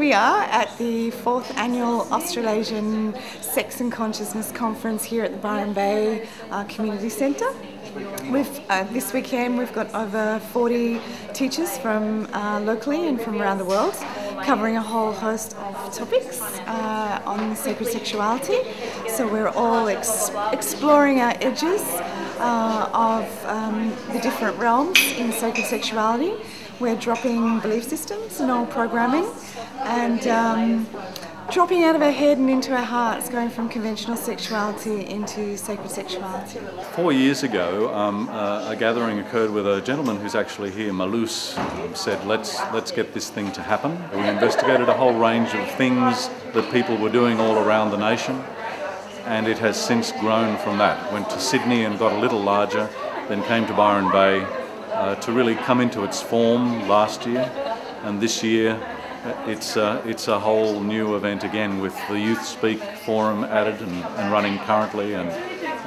we are at the 4th Annual Australasian Sex and Consciousness Conference here at the Byron Bay Community Centre. This weekend we've got over 40 teachers from locally and from around the world, covering a whole host of topics on sacred sexuality. So we're all exploring our edges of the different realms in sacred sexuality. We're dropping belief systems and old programming and dropping out of our head and into our hearts, going from conventional sexuality into sacred sexuality. 4 years ago, a gathering occurred with a gentleman who's actually here, Malus, said, let's get this thing to happen. We investigated a whole range of things that people were doing all around the nation, and it has since grown from that. Went to Sydney and got a little larger, then came to Byron Bay to really come into its form last year, and this year it's a whole new event again, with the Youth Speak Forum added and running currently, and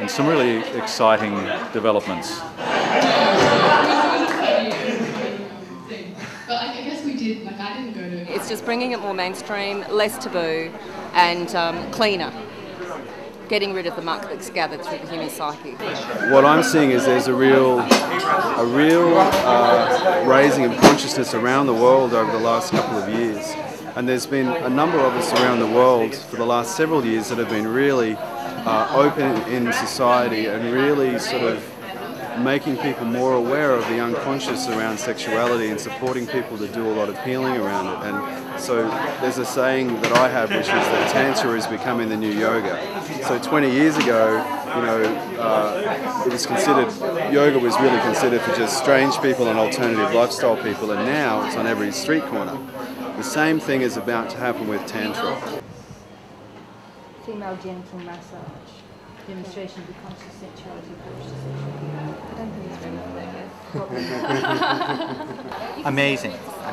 some really exciting developments. But I guess we did, I didn't go to... It's just bringing it more mainstream, less taboo, and cleaner. Getting rid of the muck that's gathered through the human psyche. What I'm seeing is there's a real raising of consciousness around the world over the last couple of years. And there's been a number of us around the world for the last several years that have been really open in society and really sort of making people more aware of the unconscious around sexuality and supporting people to do a lot of healing around it. And so there's a saying that I have, which is that Tantra is becoming the new yoga. So 20 years ago, it was considered, yoga was really considered for just strange people and alternative lifestyle people, and now it's on every street corner. The same thing is about to happen with Tantra. Female genital massage. Demonstration of the conscious sexuality approach to sexuality. I don't think it's ready for that yet.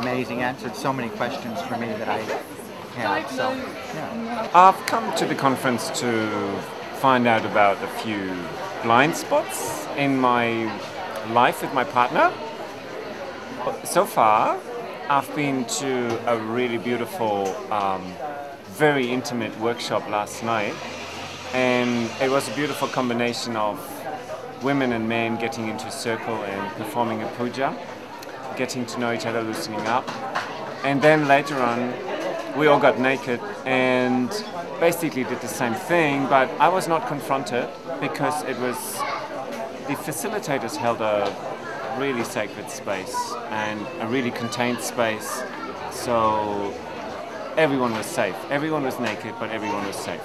Amazing. Answered so many questions for me that I had. So, yeah. I've come to the conference to find out about a few blind spots in my life with my partner. So far, I've been to a really beautiful, very intimate workshop last night. And it was a beautiful combination of women and men getting into a circle and performing a puja, getting to know each other, loosening up. And then later on, we all got naked and basically did the same thing, but I was not confronted because it was, the facilitators held a really sacred space and a really contained space. So everyone was safe. Everyone was naked, but everyone was safe.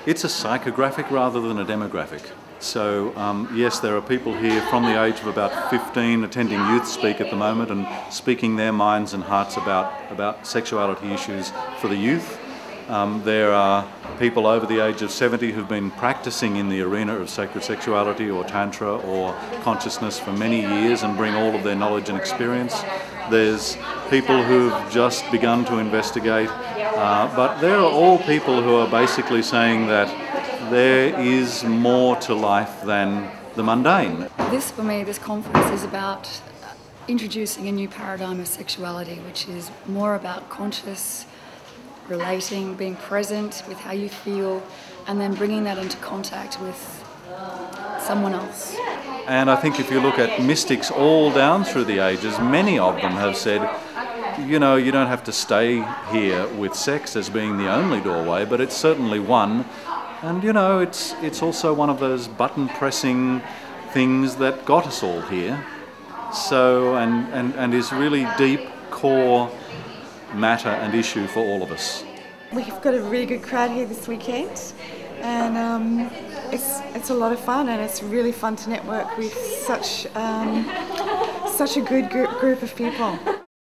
It's a psychographic rather than a demographic. So yes, there are people here from the age of about 15 attending Youth Speak at the moment and speaking their minds and hearts about sexuality issues for the youth. There are people over the age of 70 who've been practicing in the arena of sacred sexuality or tantra or consciousness for many years and bring all of their knowledge and experience. There's people who've just begun to investigate, but there are all people who are basically saying that there is more to life than the mundane. For me, this conference is about introducing a new paradigm of sexuality, which is more about conscious relating, being present with how you feel, and then bringing that into contact with someone else. And I think if you look at mystics all down through the ages, many of them have said, you know, you don't have to stay here with sex as being the only doorway, but it's certainly one. And you know, it's also one of those button-pressing things that got us all here. So, and is really deep core matter and issue for all of us. We've got a really good crowd here this weekend, and it's a lot of fun, and it's really fun to network with such a good group of people.